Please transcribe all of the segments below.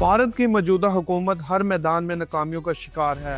भारत की मौजूदा हुकूमत हर मैदान में नाकामियों का शिकार है।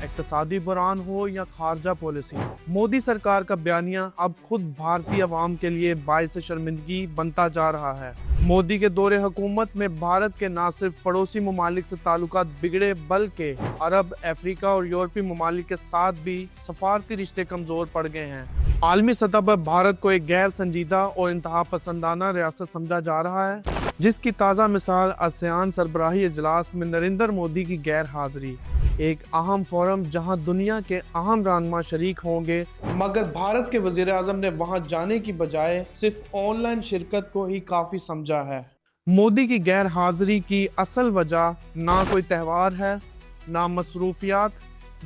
इक़्तिसादी बुरान हो या खारजा पॉलिसी, मोदी सरकार का बयानिया अब खुद भारतीय अवाम के लिए बाइस शर्मिंदगी बनता जा रहा है। मोदी के दौरे हुकूमत में भारत के न सिर्फ पड़ोसी ममालिक से ताल्लुकात बिगड़े, बल्कि अरब, अफ्रीका और यूरोपीय ममालिक के साथ भी सफारती रिश्ते कमजोर पड़ गए हैं। आलमी सतह पर भारत को एक गैर संजीदा और इंतहा पसंदाना रियासत समझा जा रहा है, जिसकी ताज़ा मिसाल आसियान सरबराही इजलास में नरेंद्र मोदी की गैर हाजिरी। एक अहम फोरम जहां दुनिया के अहम रहनुमा शरीक होंगे, मगर भारत के वजीर आजम ने वहां जाने की बजाय सिर्फ ऑनलाइन शिरकत को ही काफ़ी समझा है। मोदी की गैर हाजिरी की असल वजह ना कोई त्यौहार है, ना मसरूफियात,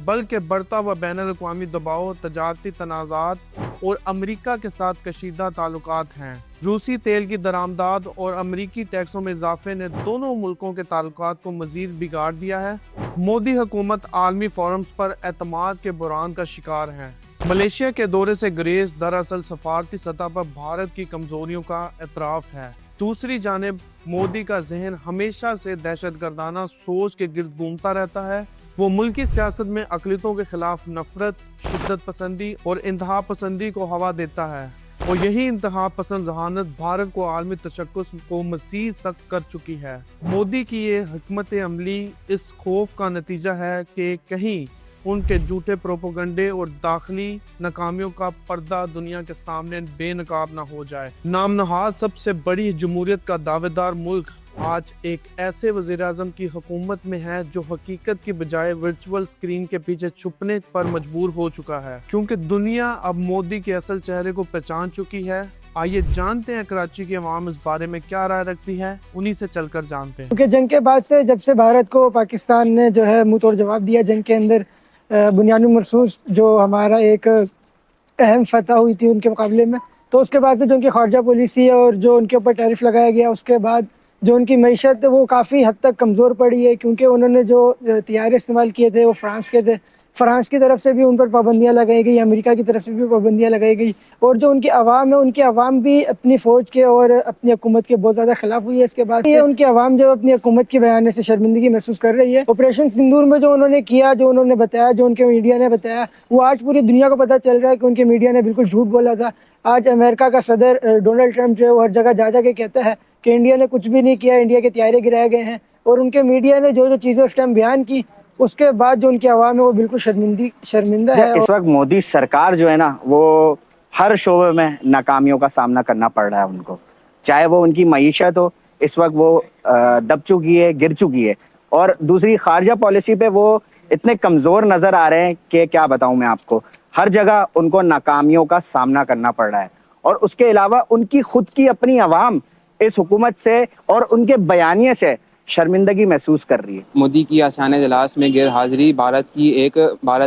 बल्कि बढ़ता हुआ बैनुल-अक़वामी दबाव, तजारती तनाज़ात और अमेरिका के साथ कशीदा ताल्लुकात हैं। रूसी तेल की दरामदाद और अमेरिकी टैक्सों में इजाफे ने दोनों मुल्कों के ताल्लुकात को मजीद बिगाड़ दिया है। मोदी हुकूमत आलमी फोरम्स पर एतमाद के बुरान का शिकार है। मलेशिया के दौरे से गुरेज दरअसल सफारती सतह पर भारत की कमजोरियों का एतराफ़ है। दूसरी जानिब मोदी का जहन हमेशा से दहशतगर्दाना सोच के गिर्द घूमता रहता है। वो मुल्की सियासत में अक़लियतों के खिलाफ नफरत, शिद्दत पसंदी और इंतहा पसंदी को हवा देता है और यही इंतहा पसंद जहानत भारत को आलमी तशक्कुस को मज़ीद सख्त कर चुकी है। मोदी की ये हिकमत अमली इस खौफ का नतीजा है कि कहीं उनके झूठे प्रोपोगंडे और दाखिली नाकामियों का पर्दा दुनिया के सामने बेनकाब न हो जाए। नामनहाज सबसे बड़ी जमहूरियत का दावेदार मुल्क आज एक ऐसे वज़ीर आज़म की हुकूमत में है जो हकीकत की बजाय वर्चुअल स्क्रीन के पीछे छुपने पर मजबूर हो चुका है, क्योंकि दुनिया अब मोदी के असल चेहरे को पहचान चुकी है। आइए जानते हैं कराची की आवाम इस बारे में क्या राय रखती है, उन्हीं से चलकर जानते हैं। क्योंकि जंग के बाद से जब से भारत को पाकिस्तान ने जो है मुंह तोड़ जवाब दिया, जंग के अंदर बुनियादी मरसूस जो हमारा एक अहम फतह हुई थी उनके मुकाबले में, तो उसके बाद से जो उनकी खारजा पॉलिसी है और जो उनके ऊपर टैरिफ लगाया गया, उसके बाद जो उनकी मईशत वो काफ़ी हद तक कमज़ोर पड़ी है, क्योंकि उन्होंने जो तैयारे इस्तेमाल किए थे वो फ्रांस के थे। फ्रांस की तरफ से भी उन पर पाबंदियाँ लगाई गई, अमेरिका की तरफ से भी पाबंदियाँ लगाई गई और जो उनकी आवाम है, उनकी आवाम भी अपनी फ़ौज के और अपनी हुकूमत के बहुत ज़्यादा खिलाफ हुई है। इसके बाद ये उनकी आवाम जो अपनी हुकूमत के बयान से शर्मिंदगी महसूस कर रही है। ऑपरेशन सिंदूर में जो उन्होंने किया, जो उन्होंने बताया, जो उनके मीडिया ने बताया, वो आज पूरी दुनिया को पता चल रहा है कि उनके मीडिया ने बिल्कुल झूठ बोला था। आज अमेरिका का सदर डोनाल्ड ट्रंप जो है वो हर जगह जा के कहता है कि इंडिया ने कुछ भी नहीं किया, इंडिया के तैयारे गिराए गए हैं, और उनके मीडिया ने जो चीज़ें उस टाइम बयान की, उसके बाद जो उनकी आवाम है वो बिल्कुल शर्मिंदा है। इस वक्त मोदी सरकार जो है ना, वो हर शोबे में नाकामियों का सामना करना पड़ रहा है उनको। चाहे वो उनकी मईशत हो, इस वक्त वो दब चुकी है, गिर चुकी है, और दूसरी खारजा पॉलिसी पे वो इतने कमज़ोर नज़र आ रहे हैं कि क्या बताऊं मैं आपको। हर जगह उनको नाकामियों का सामना करना पड़ रहा है, और उसके अलावा उनकी खुद की अपनी आवाम इस हुकूमत से और उनके बयानिए से शर्मिंदगी महसूस कर रही है। मोदी की आसियान इजलास में गैर हाजिरी भारत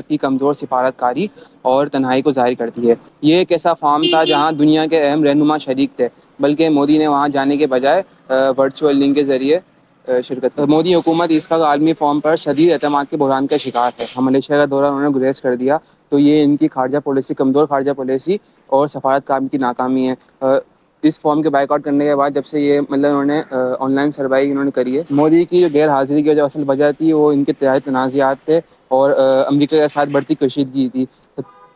की कमज़ोर सिफारतकारी और तन्हाई को जाहिर करती है। ये एक ऐसा फार्म था जहां दुनिया के अहम रहनुमा शरीक थे, बल्कि मोदी ने वहां जाने के बजाय वर्चुअल लिंक के ज़रिए शिरकत। मोदी हुकूमत इस वक्त आलमी फॉर्म पर शदीद एतमाद के बहरान का शिकार है। मलेशिया का दौरा उन्होंने गुरेज कर दिया, तो ये इनकी खारजा पॉलिसी, कमज़ोर खारजा पॉलिसी और सफारतकारी की नाकामी है। इस फॉर्म के बाइकआउट करने के बाद जब से ये उन्होंने ऑनलाइन सरबाई इन्होंने करी है। मोदी की जो गैर हाजिरी की जो असल वजह थी वो इनके तजारती तनाज़ात थे और अमेरिका के साथ बढ़ती कशीदगी थी,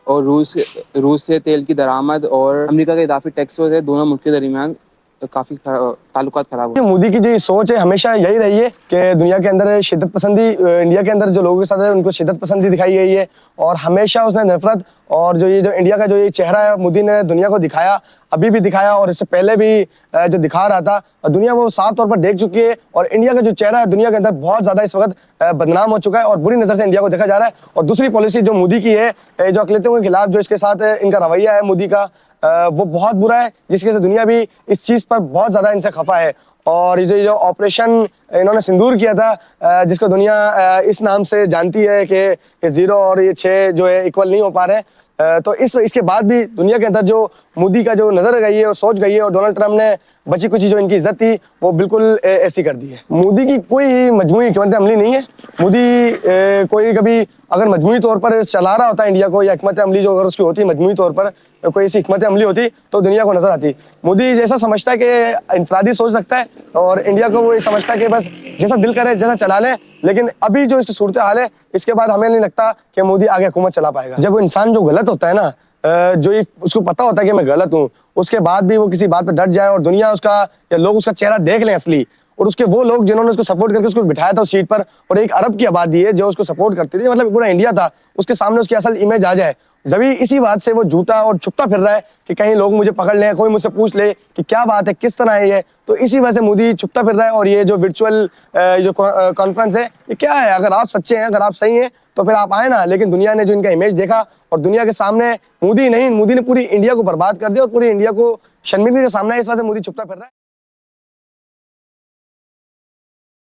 और रूस से तेल की दरामद और अमेरिका के इजाफी टैक्सों से दोनों मुल्क के दरमियान काफ़ी ताल्लुकात खराब हो। मोदी की जो ये सोच है हमेशा यही रही है कि दुनिया के अंदर शिद्दत पसंदी, इंडिया के अंदर जो लोगों के साथ है उनको शिद्दत पसंदी दिखाई गई है, और हमेशा उसने नफरत और जो इंडिया का जो ये चेहरा है मोदी ने दुनिया को दिखाया, अभी भी दिखाया और इससे पहले भी जो दिखा रहा था, दुनिया वो साफ तौर पर देख चुकी है। और इंडिया का जो चेहरा है दुनिया के अंदर बहुत ज़्यादा इस वक्त बदनाम हो चुका है और बुरी नज़र से इंडिया को देखा जा रहा है। और दूसरी पॉलिसी जो मोदी की है, जो अक़लियतों के खिलाफ जो इसके साथ इनका रवैया है मोदी का, वो बहुत बुरा है, जिसकी वजह से दुनिया भी इस चीज़ पर बहुत ज़्यादा इनसे खफा है। और ये जो ऑपरेशन इन्होंने सिंदूर किया था, जिसको दुनिया इस नाम से जानती है कि 0 और ये 6 जो है इक्वल नहीं हो पा रहे, तो इसके बाद भी दुनिया के अंदर जो मोदी का जो नज़र गई है और सोच गई है, और डोनाल्ड ट्रंप ने बची कुछ जो इनकी इज्जत थी वो बिल्कुल ऐसी कर दी है। मोदी की कोई मजमूई हिकमत अमली नहीं है। मोदी कोई कभी अगर मजमूई तौर पर चला रहा होता इंडिया को, या हिकमत अमली जो अगर उसकी होती मजमूई तौर पर कोई ऐसी हिकमत अमली होती तो दुनिया को नजर आती। मोदी जैसा समझता है कि इनफरादी सोच रखता है और इंडिया को वो ये समझता है कि बस जैसा दिल करे जैसा चला ले। लेकिन अभी जो इसकी सूरत हाल है, इसके बाद हमें नहीं लगता कि मोदी आगे हुकूमत चला पाएगा। जब वो इंसान जो गलत होता है ना, जो ये उसको पता होता है कि मैं गलत हूँ, उसके बाद भी वो किसी बात पर डट जाए और दुनिया उसका या लोग उसका चेहरा देख लें असली, और उसके वो लोग जिन्होंने उसको सपोर्ट करके उसको बिठाया था उस सीट पर, और 1 अरब की आबादी है जो उसको सपोर्ट करती थी, मतलब पूरा इंडिया था, उसके सामने उसकी असल इमेज आ जाए, जभी इसी बात से वो झूठा और छुपता फिर रहा है कि कहीं लोग मुझे पकड़ लें, कोई मुझसे पूछ ले कि क्या बात है, किस तरह है ये। तो इसी वजह से मोदी छुपता फिर रहा है। और ये जो वर्चुअल जो कॉन्फ्रेंस है, ये क्या है? अगर आप सच्चे हैं, अगर आप सही हैं तो फिर आप आए ना। लेकिन दुनिया ने जो इनका इमेज देखा, और दुनिया के सामने मोदी नहीं, मोदी ने पूरी इंडिया को बर्बाद कर दिया और पूरी इंडिया को शर्मिंदगी का सामना है। इस वजह से मोदी छुपता फिर रहा है।